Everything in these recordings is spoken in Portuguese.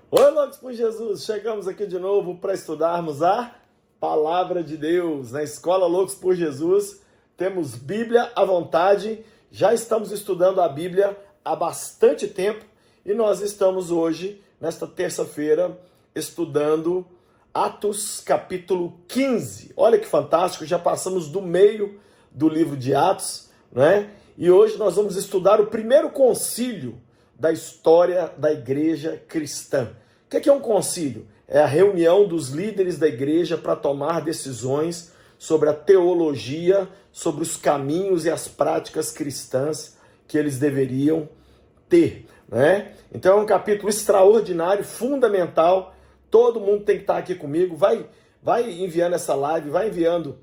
Oi, loucos por Jesus! Chegamos aqui de novo para estudarmos a Palavra de Deus. Na Escola Loucos por Jesus, temos Bíblia à vontade. Já estamos estudando a Bíblia há bastante tempo e nós estamos hoje, nesta terça-feira, estudando Atos capítulo 15. Olha que fantástico, já passamos do meio do livro de Atos, né? E hoje nós vamos estudar o primeiro concílio da história da igreja cristã. O que é um concílio? É a reunião dos líderes da igreja para tomar decisões sobre a teologia, sobre os caminhos e as práticas cristãs que eles deveriam ter, né? Então é um capítulo extraordinário, fundamental. Todo mundo tem que estar aqui comigo. Vai enviando essa live, vai enviando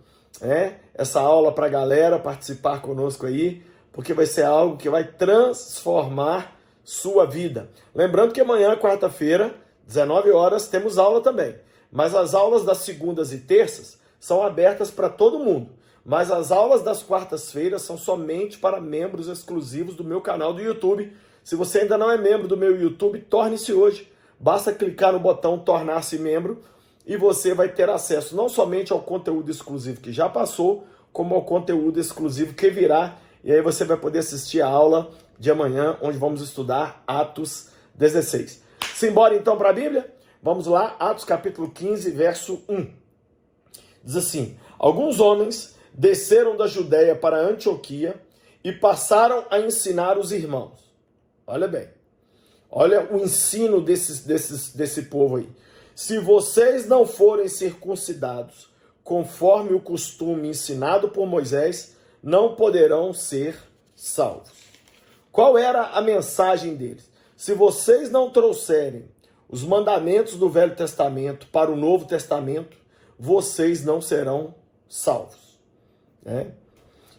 essa aula para a galera participar conosco aí, porque vai ser algo que vai transformar sua vida. Lembrando que amanhã, quarta-feira, 19 horas, temos aula também. Mas as aulas das segundas e terças são abertas para todo mundo. Mas as aulas das quartas-feiras são somente para membros exclusivos do meu canal do YouTube. Se você ainda não é membro do meu YouTube, torne-se hoje. Basta clicar no botão tornar-se membro e você vai ter acesso não somente ao conteúdo exclusivo que já passou, como ao conteúdo exclusivo que virá. E aí você vai poder assistir a aula de amanhã, onde vamos estudar Atos 16. Simbora então para a Bíblia? Vamos lá, Atos capítulo 15, verso 1. Diz assim: alguns homens desceram da Judéia para Antioquia e passaram a ensinar os irmãos. Olha bem, olha o ensino desse povo aí. Se vocês não forem circuncidados conforme o costume ensinado por Moisés, não poderão ser salvos. Qual era a mensagem deles? Se vocês não trouxerem os mandamentos do Velho Testamento para o Novo Testamento, vocês não serão salvos.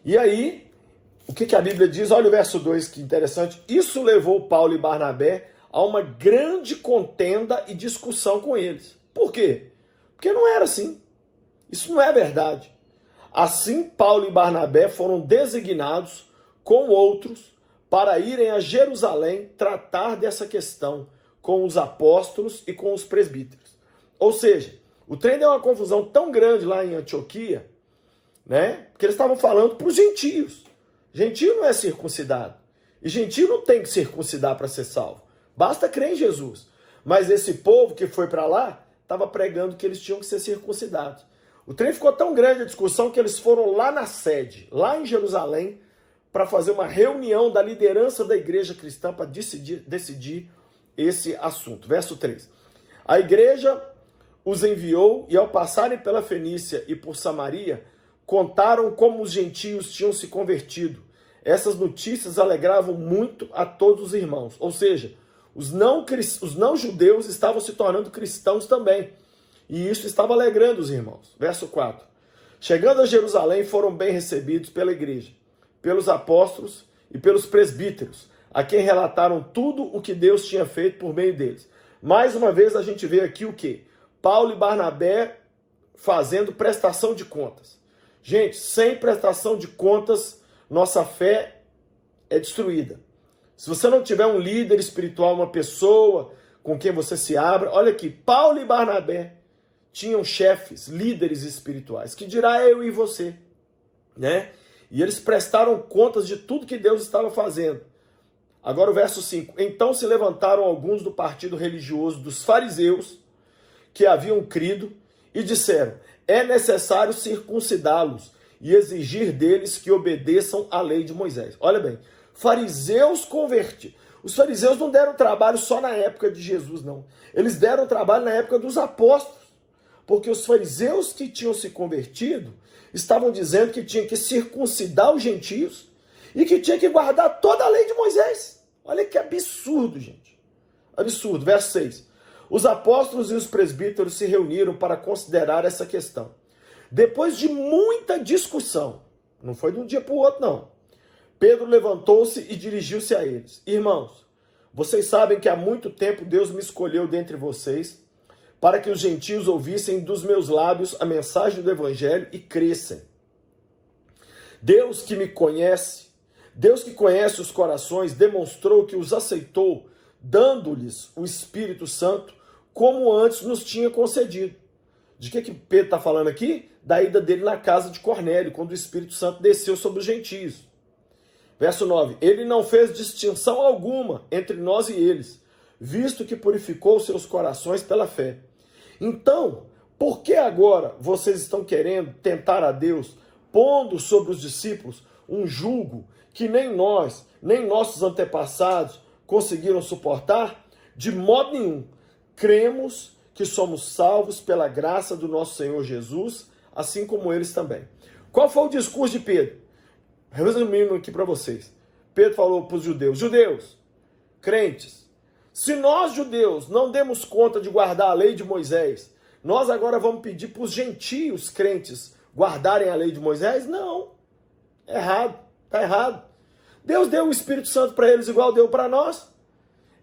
E aí, o que a Bíblia diz? Olha o verso 2, que interessante. Isso levou Paulo e Barnabé a uma grande contenda e discussão com eles. Por quê? Porque não era assim. Isso não é verdade. Assim, Paulo e Barnabé foram designados com outros para irem a Jerusalém tratar dessa questão com os apóstolos e com os presbíteros. Ou seja, o trem deu uma confusão tão grande lá em Antioquia, né? Porque eles estavam falando para os gentios. Gentio não é circuncidado. E gentio não tem que circuncidar para ser salvo. Basta crer em Jesus. Mas esse povo que foi para lá estava pregando que eles tinham que ser circuncidados. O trem ficou tão grande a discussão que eles foram lá na sede, lá em Jerusalém, para fazer uma reunião da liderança da igreja cristã para decidir esse assunto. Verso 3. A igreja os enviou e ao passarem pela Fenícia e por Samaria, contaram como os gentios tinham se convertido. Essas notícias alegravam muito a todos os irmãos. Ou seja, os não judeus estavam se tornando cristãos também. E isso estava alegrando os irmãos. Verso 4. Chegando a Jerusalém, foram bem recebidos pela igreja, pelos apóstolos e pelos presbíteros, a quem relataram tudo o que Deus tinha feito por meio deles. Mais uma vez a gente vê aqui o quê? Paulo e Barnabé fazendo prestação de contas. Gente, sem prestação de contas, nossa fé é destruída. Se você não tiver um líder espiritual, uma pessoa com quem você se abra, olha aqui, Paulo e Barnabé tinham chefes, líderes espirituais, que dirá eu e você, né? E eles prestaram contas de tudo que Deus estava fazendo. Agora o verso 5. Então se levantaram alguns do partido religioso dos fariseus que haviam crido e disseram: é necessário circuncidá-los e exigir deles que obedeçam à lei de Moisés. Olha bem, fariseus convertidos. Os fariseus não deram trabalho só na época de Jesus, não. Eles deram trabalho na época dos apóstolos. Porque os fariseus que tinham se convertido estavam dizendo que tinha que circuncidar os gentios e que tinha que guardar toda a lei de Moisés. Olha que absurdo, gente. Absurdo. Verso 6. Os apóstolos e os presbíteros se reuniram para considerar essa questão. Depois de muita discussão, não foi de um dia para o outro, não, Pedro levantou-se e dirigiu-se a eles. Irmãos, vocês sabem que há muito tempo Deus me escolheu dentre vocês para que os gentios ouvissem dos meus lábios a mensagem do evangelho e crescem. Deus que me conhece, Deus que conhece os corações, demonstrou que os aceitou dando-lhes o Espírito Santo, como antes nos tinha concedido. De que Pedro está falando aqui? Da ida dele na casa de Cornélio, quando o Espírito Santo desceu sobre os gentios. Verso 9, ele não fez distinção alguma entre nós e eles, visto que purificou seus corações pela fé. Então, por que agora vocês estão querendo tentar a Deus, pondo sobre os discípulos um jugo que nem nós, nem nossos antepassados conseguiram suportar? De modo nenhum. Cremos que somos salvos pela graça do nosso Senhor Jesus, assim como eles também. Qual foi o discurso de Pedro? Resumindo aqui para vocês. Pedro falou para os judeus: judeus, crentes, se nós judeus não demos conta de guardar a lei de Moisés, nós agora vamos pedir para os gentios crentes guardarem a lei de Moisés? Não. Errado. Está errado. Deus deu o Espírito Santo para eles igual deu para nós.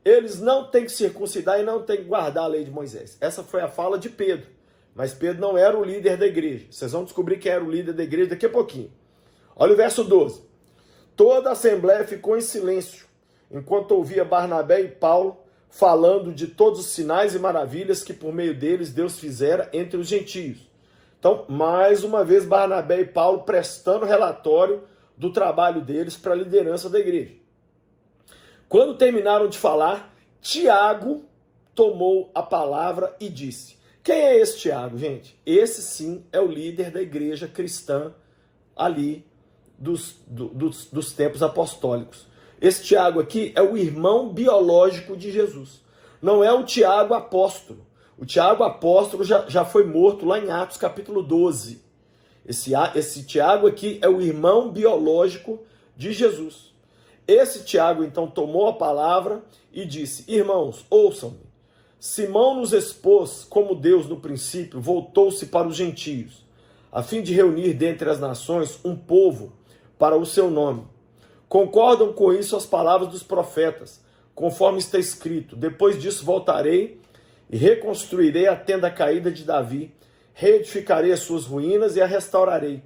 Eles não têm que circuncidar e não têm que guardar a lei de Moisés. Essa foi a fala de Pedro. Mas Pedro não era o líder da igreja. Vocês vão descobrir quem era o líder da igreja daqui a pouquinho. Olha o verso 12. Toda a assembleia ficou em silêncio, enquanto ouvia Barnabé e Paulo falando de todos os sinais e maravilhas que por meio deles Deus fizera entre os gentios. Então, mais uma vez, Barnabé e Paulo prestando relatório do trabalho deles para a liderança da igreja. Quando terminaram de falar, Tiago tomou a palavra e disse: quem é esse Tiago, gente? Esse sim é o líder da igreja cristã ali dos tempos apostólicos. Esse Tiago aqui é o irmão biológico de Jesus. Não é o Tiago apóstolo. O Tiago apóstolo já foi morto lá em Atos capítulo 12. Esse Tiago aqui é o irmão biológico de Jesus. Esse Tiago então tomou a palavra e disse: irmãos, ouçam-me. Simão nos expôs como Deus no princípio voltou-se para os gentios, a fim de reunir dentre as nações um povo para o seu nome. Concordam com isso as palavras dos profetas, conforme está escrito: depois disso voltarei e reconstruirei a tenda caída de Davi, reedificarei as suas ruínas e a restaurarei,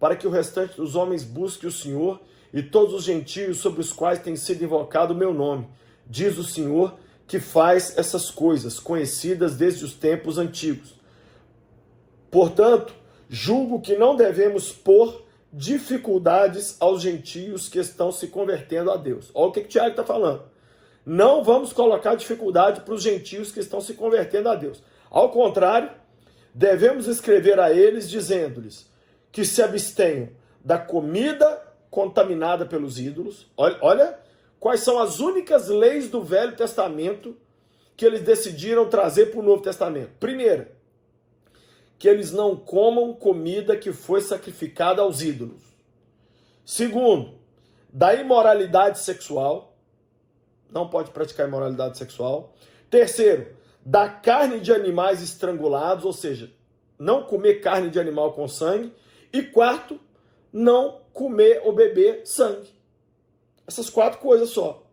para que o restante dos homens busque o Senhor e todos os gentios sobre os quais tem sido invocado o meu nome, diz o Senhor, que faz essas coisas, conhecidas desde os tempos antigos. Portanto, julgo que não devemos pôr dificuldades aos gentios que estão se convertendo a Deus. Olha o que Tiago está falando. Não vamos colocar dificuldade para os gentios que estão se convertendo a Deus. Ao contrário, devemos escrever a eles dizendo-lhes que se abstenham da comida contaminada pelos ídolos. Olha quais são as únicas leis do Velho Testamento que eles decidiram trazer para o Novo Testamento. Primeira, que eles não comam comida que foi sacrificada aos ídolos. Segundo, da imoralidade sexual. Não pode praticar imoralidade sexual. Terceiro, da carne de animais estrangulados, ou seja, não comer carne de animal com sangue. E quarto, não comer ou beber sangue. Essas 4 coisas só.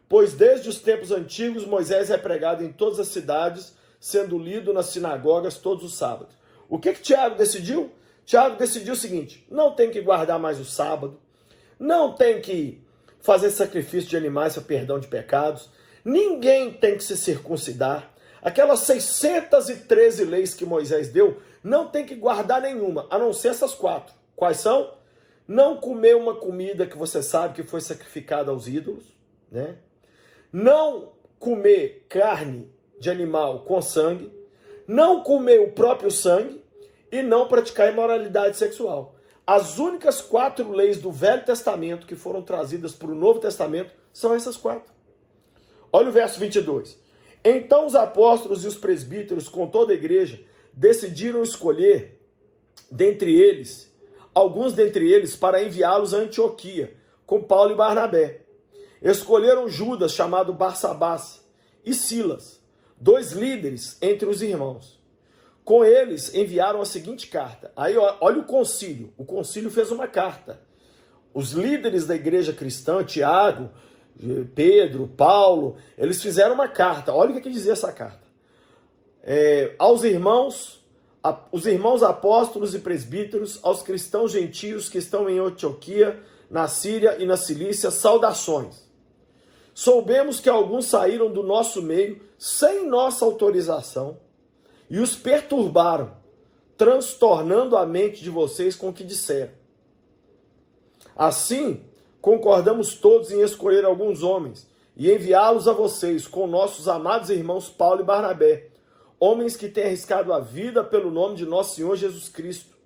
Pois desde os tempos antigos Moisés é pregado em todas as cidades, sendo lido nas sinagogas todos os sábados. O que Tiago decidiu? Tiago decidiu o seguinte: não tem que guardar mais o sábado, não tem que fazer sacrifício de animais para perdão de pecados, ninguém tem que se circuncidar. Aquelas 613 leis que Moisés deu, não tem que guardar nenhuma, a não ser essas 4. Quais são? Não comer uma comida que você sabe que foi sacrificada aos ídolos, né? Não comer carne de animal com sangue, não comer o próprio sangue e não praticar imoralidade sexual. As únicas 4 leis do Velho Testamento que foram trazidas para o Novo Testamento são essas 4. Olha o verso 22. Então os apóstolos e os presbíteros com toda a igreja decidiram escolher alguns dentre eles para enviá-los a Antioquia, com Paulo e Barnabé. Escolheram Judas, chamado Barsabás, e Silas, 2 líderes entre os irmãos. Com eles enviaram a seguinte carta. Aí olha o concílio. O concílio fez uma carta. Os líderes da igreja cristã, Tiago, Pedro, Paulo, eles fizeram uma carta. Olha o que dizia essa carta. Aos irmãos, os irmãos apóstolos e presbíteros, aos cristãos gentios que estão em Antioquia, na Síria e na Cilícia, saudações. Soubemos que alguns saíram do nosso meio sem nossa autorização e os perturbaram, transtornando a mente de vocês com o que disseram. Assim, concordamos todos em escolher alguns homens e enviá-los a vocês com nossos amados irmãos Paulo e Barnabé, homens que têm arriscado a vida pelo nome de nosso Senhor Jesus Cristo.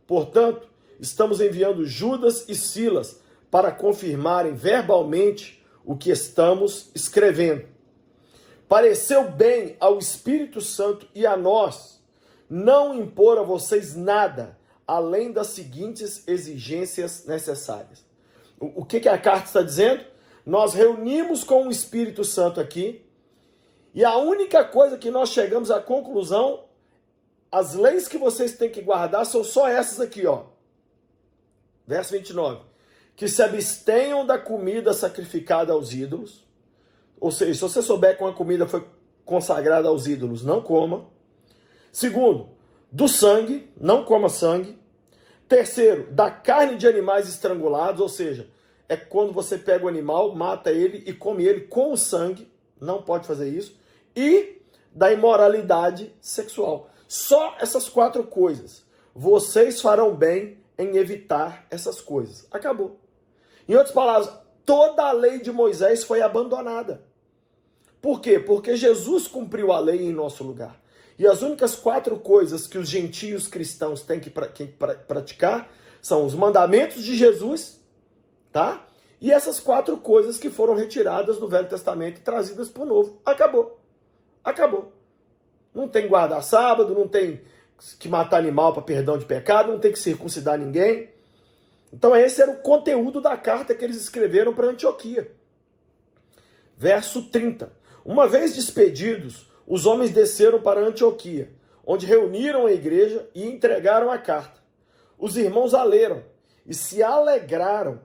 Portanto, estamos enviando Judas e Silas para confirmarem verbalmente o que estamos escrevendo. Pareceu bem ao Espírito Santo e a nós não impor a vocês nada além das seguintes exigências necessárias. O que a carta está dizendo? Nós reunimos com o Espírito Santo aqui e a única coisa que nós chegamos à conclusão, as leis que vocês têm que guardar são só essas aqui, ó. Verso 29. Que se abstenham da comida sacrificada aos ídolos. Ou seja, se você souber que uma comida foi consagrada aos ídolos, não coma. Segundo, do sangue, não coma sangue. Terceiro, da carne de animais estrangulados, ou seja, é quando você pega o animal, mata ele e come ele com o sangue, não pode fazer isso. E da imoralidade sexual. Só essas 4 coisas. Vocês farão bem em evitar essas coisas. Acabou. Em outras palavras, toda a lei de Moisés foi abandonada. Por quê? Porque Jesus cumpriu a lei em nosso lugar. E as únicas 4 coisas que os gentios cristãos têm que praticar são os mandamentos de Jesus, tá? E essas 4 coisas que foram retiradas do Velho Testamento e trazidas para o Novo. Acabou. Acabou. Não tem guardar sábado, não tem que matar animal para perdão de pecado, não tem que circuncidar ninguém. Então esse era o conteúdo da carta que eles escreveram para Antioquia. Verso 30. Uma vez despedidos, os homens desceram para Antioquia, onde reuniram a igreja e entregaram a carta. Os irmãos a leram e se alegraram.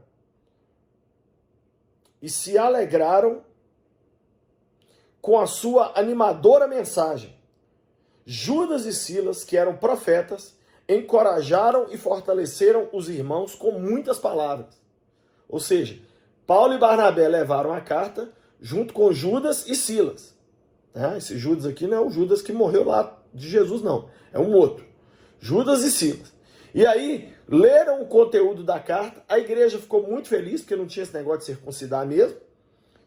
Com a sua animadora mensagem. Judas e Silas, que eram profetas, encorajaram e fortaleceram os irmãos com muitas palavras. Ou seja, Paulo e Barnabé levaram a carta junto com Judas e Silas. Esse Judas aqui não é o Judas que morreu lá de Jesus, não. É um outro. Judas e Silas. E aí, leram o conteúdo da carta, a igreja ficou muito feliz, porque não tinha esse negócio de circuncidar mesmo,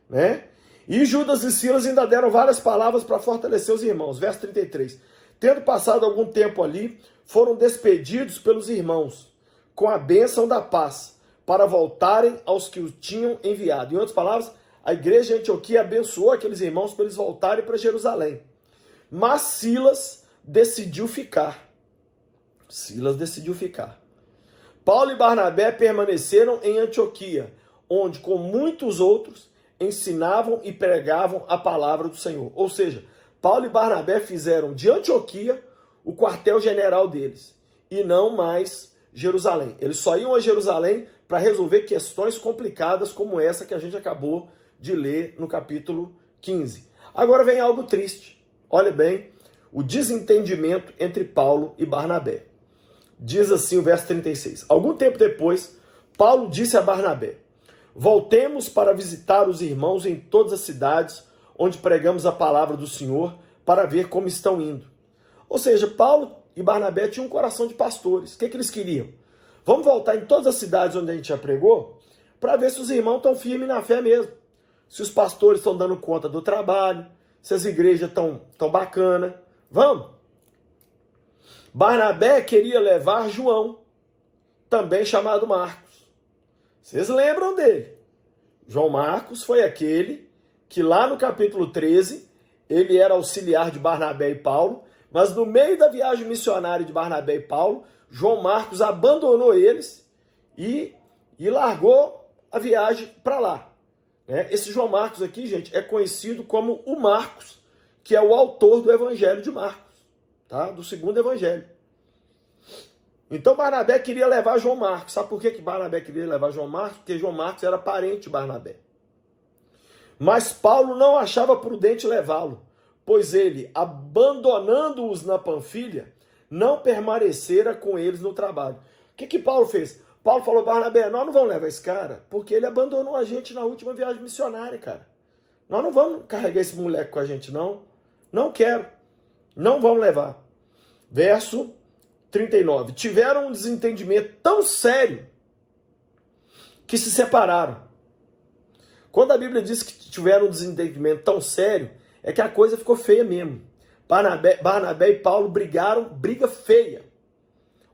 né? E Judas e Silas ainda deram várias palavras para fortalecer os irmãos. Verso 33. Tendo passado algum tempo ali, foram despedidos pelos irmãos, com a bênção da paz, para voltarem aos que os tinham enviado. Em outras palavras, a igreja de Antioquia abençoou aqueles irmãos para eles voltarem para Jerusalém. Mas Silas decidiu ficar. Paulo e Barnabé permaneceram em Antioquia, onde, com muitos outros, ensinavam e pregavam a palavra do Senhor. Ou seja, Paulo e Barnabé fizeram de Antioquia o quartel-general deles, e não mais Jerusalém. Eles só iam a Jerusalém para resolver questões complicadas como essa que a gente acabou de ler no capítulo 15. Agora vem algo triste. Olha bem, o desentendimento entre Paulo e Barnabé. Diz assim o verso 36. Algum tempo depois, Paulo disse a Barnabé: voltemos para visitar os irmãos em todas as cidades onde pregamos a palavra do Senhor, para ver como estão indo. Ou seja, Paulo e Barnabé tinham um coração de pastores. O que eles queriam? Vamos voltar em todas as cidades onde a gente já pregou, para ver se os irmãos estão firmes na fé mesmo. Se os pastores estão dando conta do trabalho, se as igrejas estão bacanas. Vamos! Barnabé queria levar João, também chamado Marcos. Vocês lembram dele? João Marcos foi aquele que lá no capítulo 13, ele era auxiliar de Barnabé e Paulo, mas no meio da viagem missionária de Barnabé e Paulo, João Marcos abandonou eles e largou a viagem para lá. Esse João Marcos aqui, gente, é conhecido como o Marcos, que é o autor do Evangelho de Marcos, tá? Do segundo Evangelho. Então Barnabé queria levar João Marcos. Sabe por que Barnabé queria levar João Marcos? Porque João Marcos era parente de Barnabé. Mas Paulo não achava prudente levá-lo, pois ele, abandonando-os na Panfilha, não permanecera com eles no trabalho. O que Paulo fez? Paulo falou: Barnabé, nós não vamos levar esse cara, porque ele abandonou a gente na última viagem missionária, cara. Nós não vamos carregar esse moleque com a gente, não. Não quero. Não vamos levar. Verso 39. Tiveram um desentendimento tão sério que se separaram. Quando a Bíblia diz que tiveram um desentendimento tão sério, é que a coisa ficou feia mesmo. Barnabé e Paulo brigaram, briga feia.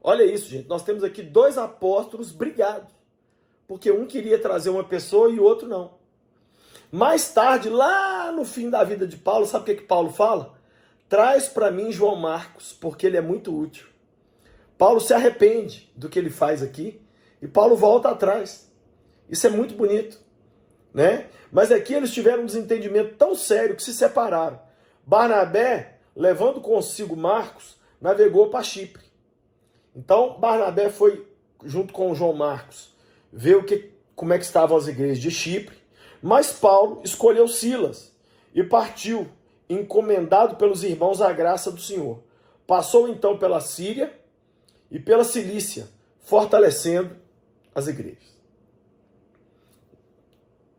Olha isso, gente. Nós temos aqui dois apóstolos brigados. Porque um queria trazer uma pessoa e o outro não. Mais tarde, lá no fim da vida de Paulo, sabe o que Paulo fala? Traz para mim João Marcos, porque ele é muito útil. Paulo se arrepende do que ele faz aqui e Paulo volta atrás. Isso é muito bonito, né? Mas aqui eles tiveram um desentendimento tão sério que se separaram. Barnabé, levando consigo Marcos, navegou para Chipre. Então, Barnabé foi, junto com João Marcos, ver como é que estavam as igrejas de Chipre, mas Paulo escolheu Silas e partiu, encomendado pelos irmãos à graça do Senhor. Passou então pela Síria e pela Cilícia, fortalecendo as igrejas.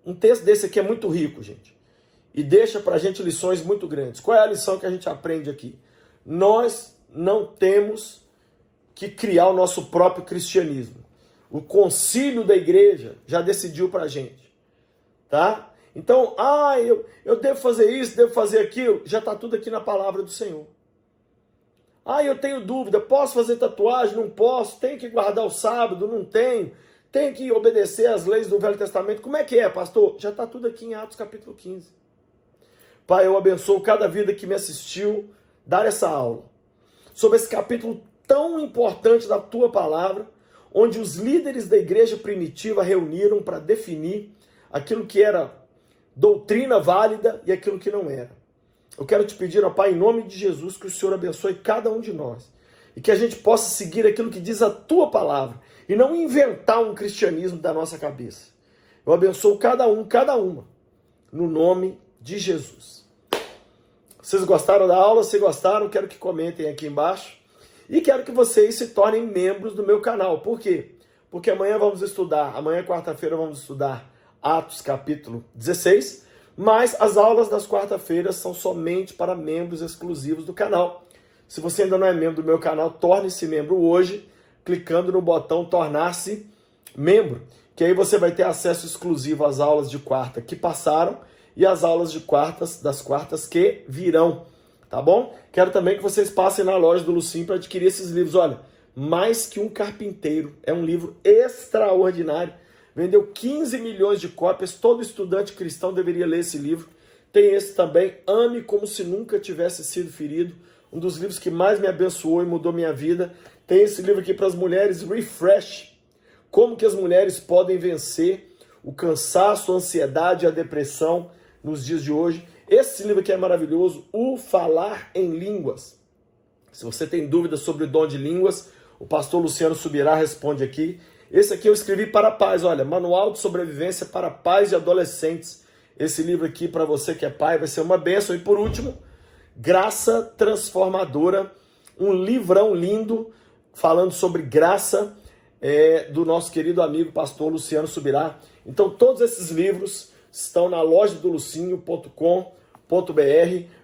Um texto desse aqui é muito rico, gente, e deixa para a gente lições muito grandes. Qual é a lição que a gente aprende aqui? Nós não temos que criar o nosso próprio cristianismo. O concílio da igreja já decidiu para a gente, tá? Então, eu devo fazer isso, devo fazer aquilo, já está tudo aqui na palavra do Senhor. Eu tenho dúvida, posso fazer tatuagem? Não posso, tenho que guardar o sábado? Não tenho, tenho que obedecer às leis do Velho Testamento? Como é que é, pastor? Já está tudo aqui em Atos capítulo 15. Pai, eu abençoo cada vida que me assistiu dar essa aula sobre esse capítulo tão importante da tua palavra, onde os líderes da igreja primitiva reuniram para definir aquilo que era doutrina válida e aquilo que não era. Eu quero te pedir, ó Pai, em nome de Jesus, que o Senhor abençoe cada um de nós e que a gente possa seguir aquilo que diz a tua palavra e não inventar um cristianismo da nossa cabeça. Eu abençoo cada um, cada uma, no nome de Jesus. Vocês gostaram da aula? Se gostaram, quero que comentem aqui embaixo. E quero que vocês se tornem membros do meu canal. Por quê? Porque amanhã quarta-feira, vamos estudar Atos capítulo 16, mas as aulas das quarta-feiras são somente para membros exclusivos do canal. Se você ainda não é membro do meu canal, torne-se membro hoje, clicando no botão tornar-se membro, que aí você vai ter acesso exclusivo às aulas de quarta que passaram e às aulas das quartas que virão. Tá bom? Quero também que vocês passem na loja do Lucim para adquirir esses livros. Olha, Mais que um Carpinteiro. É um livro extraordinário. Vendeu 15 milhões de cópias. Todo estudante cristão deveria ler esse livro. Tem esse também, Ame Como Se Nunca Tivesse Sido Ferido. Um dos livros que mais me abençoou e mudou minha vida. Tem esse livro aqui para as mulheres, Refresh. Como que as mulheres podem vencer o cansaço, a ansiedade e a depressão nos dias de hoje. Esse livro aqui é maravilhoso, O Falar em Línguas. Se você tem dúvidas sobre o dom de línguas, o pastor Luciano Subirá responde aqui. Esse aqui eu escrevi para pais, olha, Manual de Sobrevivência para Pais e Adolescentes. Esse livro aqui para você que é pai vai ser uma bênção. E por último, Graça Transformadora, um livrão lindo falando sobre graça do nosso querido amigo pastor Luciano Subirá. Então todos esses livros estão na loja do lucinho.com.br,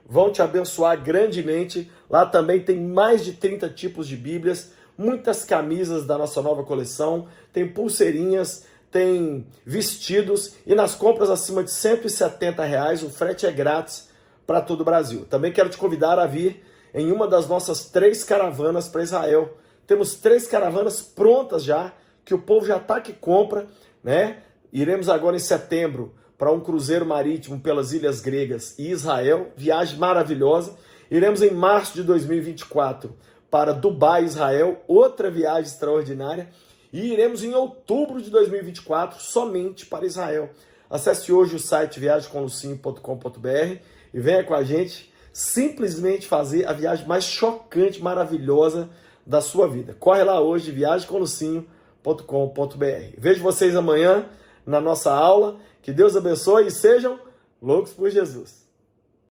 vão te abençoar grandemente. Lá também tem mais de 30 tipos de bíblias, muitas camisas da nossa nova coleção, tem pulseirinhas, tem vestidos e nas compras acima de R$170 o frete é grátis para todo o Brasil. Também quero te convidar a vir em uma das nossas 3 caravanas para Israel. Temos 3 caravanas prontas já, que o povo já está que compra, né? Iremos agora em setembro para um cruzeiro marítimo pelas ilhas gregas e Israel, viagem maravilhosa. Iremos em março de 2024 para Dubai, Israel, outra viagem extraordinária. E iremos em outubro de 2024 somente para Israel. Acesse hoje o site viagemcomlucinho.com.br e venha com a gente simplesmente fazer a viagem mais chocante, maravilhosa da sua vida. Corre lá hoje, viagemcomlucinho.com.br. Vejo vocês amanhã na nossa aula. Que Deus abençoe e sejam loucos por Jesus.